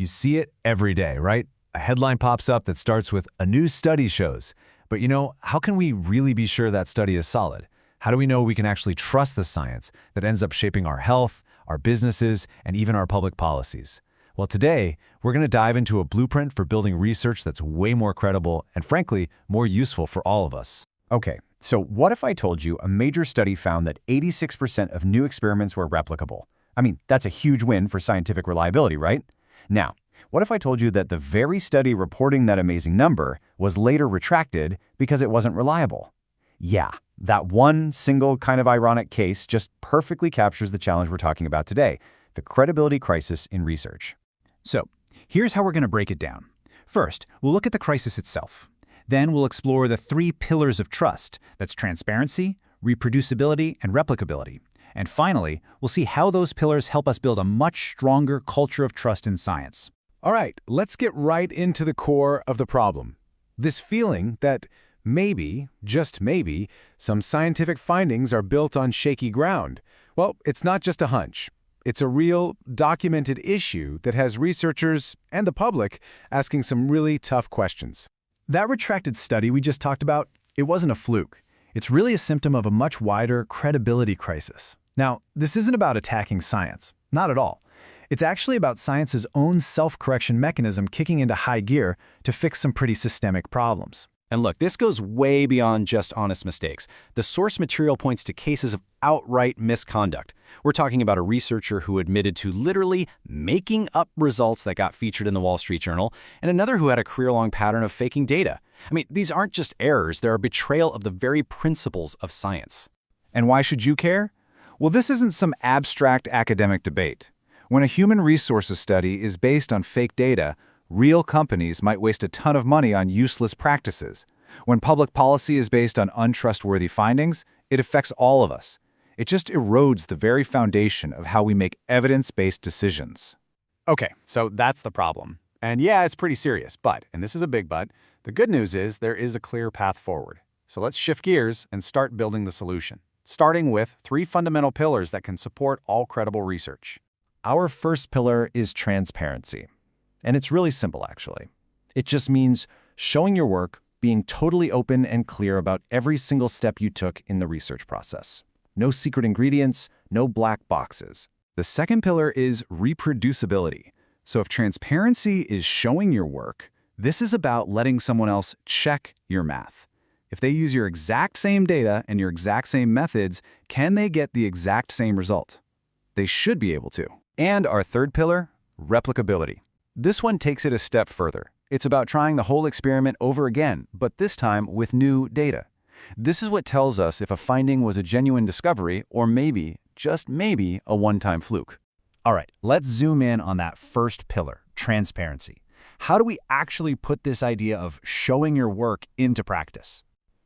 You see it every day, right? A headline pops up that starts with "a new study shows." But how can we really be sure that study is solid? How do we know we can actually trust the science that ends up shaping our health, our businesses, and even our public policies? Well, today, we're going to dive into a blueprint for building research that's way more credible and, frankly, more useful for all of us. Okay, so what if I told you a major study found that 86% of new experiments were replicable? I mean, that's a huge win for scientific reliability, right? Now, what if I told you that the very study reporting that amazing number was later retracted because it wasn't reliable? Yeah, that one single kind of ironic case just perfectly captures the challenge we're talking about today, the credibility crisis in research. So, here's how we're going to break it down. First, we'll look at the crisis itself. Then we'll explore the 3 pillars of trust. That's transparency, reproducibility, and replicability. And finally, we'll see how those pillars help us build a much stronger culture of trust in science. All right, let's get right into the core of the problem. This feeling that maybe, just maybe, some scientific findings are built on shaky ground. Well, it's not just a hunch. It's a real, documented issue that has researchers and the public asking some really tough questions. That retracted study we just talked about, it wasn't a fluke. It's really a symptom of a much wider credibility crisis. Now, this isn't about attacking science. Not at all. It's actually about science's own self-correction mechanism kicking into high gear to fix some pretty systemic problems. And look, this goes way beyond just honest mistakes. The source material points to cases of outright misconduct. We're talking about a researcher who admitted to literally making up results that got featured in the Wall Street Journal, and another who had a career-long pattern of faking data. I mean, these aren't just errors, they're a betrayal of the very principles of science. And why should you care? Well, this isn't some abstract academic debate. When a human resources study is based on fake data, real companies might waste a ton of money on useless practices. When public policy is based on untrustworthy findings, it affects all of us. It just erodes the very foundation of how we make evidence-based decisions. Okay, so that's the problem. And yeah, it's pretty serious, but, and this is a big but, the good news is there is a clear path forward. So let's shift gears and start building the solution, starting with 3 fundamental pillars that can support all credible research. Our first pillar is transparency. And it's really simple, actually. It just means showing your work, being totally open and clear about every single step you took in the research process. No secret ingredients, no black boxes. The second pillar is reproducibility. So if transparency is showing your work, this is about letting someone else check your math. If they use your exact same data and your exact same methods, can they get the exact same result? They should be able to. And our third pillar, replicability. This one takes it a step further. It's about trying the whole experiment over again, but this time with new data. This is what tells us if a finding was a genuine discovery or maybe, just maybe, a one-time fluke. All right, let's zoom in on that first pillar, transparency. How do we actually put this idea of showing your work into practice?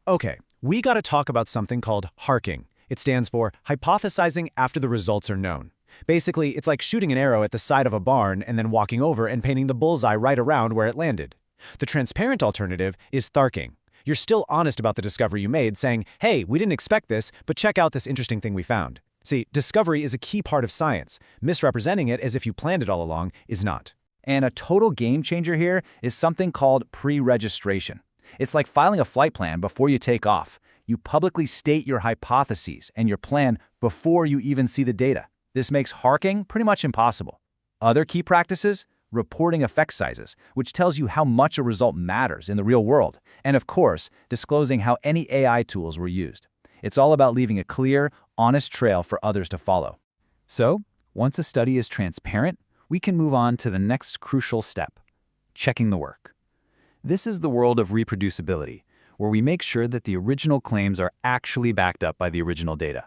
Okay, we got to talk about something called harking. It stands for hypothesizing after the results are known. Basically, it's like shooting an arrow at the side of a barn and then walking over and painting the bullseye right around where it landed. The transparent alternative is tharking. You're still honest about the discovery you made, saying, hey, we didn't expect this, but check out this interesting thing we found. See, discovery is a key part of science. Misrepresenting it as if you planned it all along is not. And a total game changer here is something called pre-registration. It's like filing a flight plan before you take off. You publicly state your hypotheses and your plan before you even see the data. This makes harking pretty much impossible. Other key practices? Reporting effect sizes, which tells you how much a result matters in the real world. And of course, disclosing how any AI tools were used. It's all about leaving a clear, honest trail for others to follow. So, once a study is transparent, we can move on to the next crucial step, checking the work. This is the world of reproducibility, where we make sure that the original claims are actually backed up by the original data.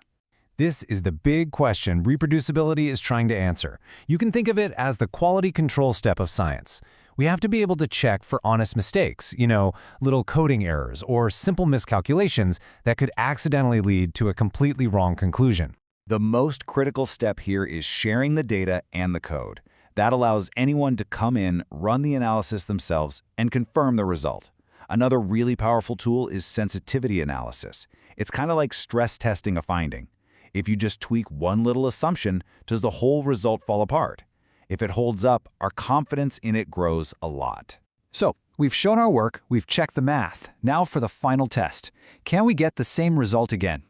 This is the big question reproducibility is trying to answer. You can think of it as the quality control step of science. We have to be able to check for honest mistakes, little coding errors or simple miscalculations that could accidentally lead to a completely wrong conclusion. The most critical step here is sharing the data and the code. That allows anyone to come in, run the analysis themselves, and confirm the result. Another really powerful tool is sensitivity analysis. It's kind of like stress testing a finding. If you just tweak one little assumption, does the whole result fall apart? If it holds up, our confidence in it grows a lot. So, we've shown our work, we've checked the math. Now for the final test. Can we get the same result again?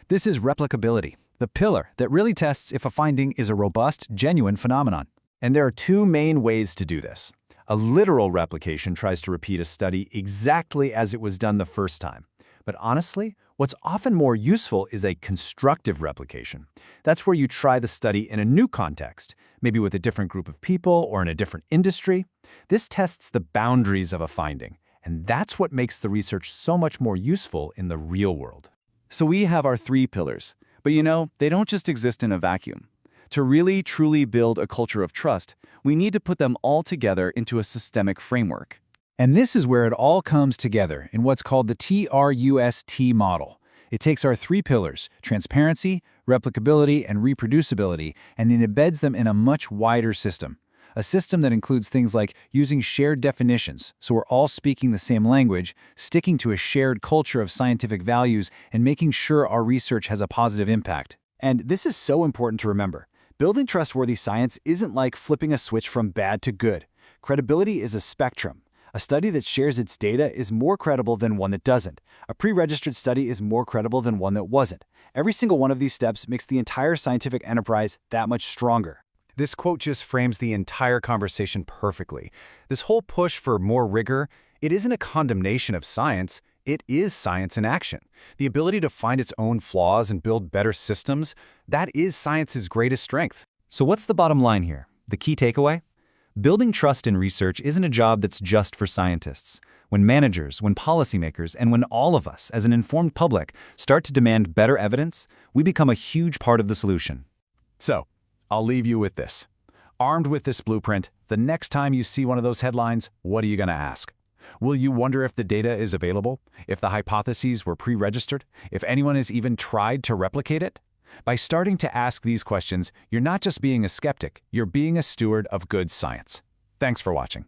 This is replicability, the pillar that really tests if a finding is a robust, genuine phenomenon. And there are two main ways to do this. A literal replication tries to repeat a study exactly as it was done the first time. But honestly, what's often more useful is a constructive replication. That's where you try the study in a new context, maybe with a different group of people or in a different industry. This tests the boundaries of a finding, and that's what makes the research so much more useful in the real world. So we have our three pillars, but they don't just exist in a vacuum. To really, truly build a culture of trust, we need to put them all together into a systemic framework. And this is where it all comes together in what's called the TRUST model. It takes our three pillars, transparency, replicability, and reproducibility, and it embeds them in a much wider system. A system that includes things like using shared definitions, so we're all speaking the same language, sticking to a shared culture of scientific values, and making sure our research has a positive impact. And this is so important to remember. Building trustworthy science isn't like flipping a switch from bad to good. Credibility is a spectrum. A study that shares its data is more credible than one that doesn't. A pre-registered study is more credible than one that wasn't. Every single one of these steps makes the entire scientific enterprise that much stronger. This quote just frames the entire conversation perfectly. This whole push for more rigor, it isn't a condemnation of science, it is science in action. The ability to find its own flaws and build better systems, that is science's greatest strength. So what's the bottom line here? The key takeaway? Building trust in research isn't a job that's just for scientists. When managers, when policymakers, and when all of us, as an informed public, start to demand better evidence, we become a huge part of the solution. So, I'll leave you with this. Armed with this blueprint, the next time you see one of those headlines, what are you going to ask? Will you wonder if the data is available? If the hypotheses were pre-registered? If anyone has even tried to replicate it? By starting to ask these questions, you're not just being a skeptic, you're being a steward of good science. Thanks for watching.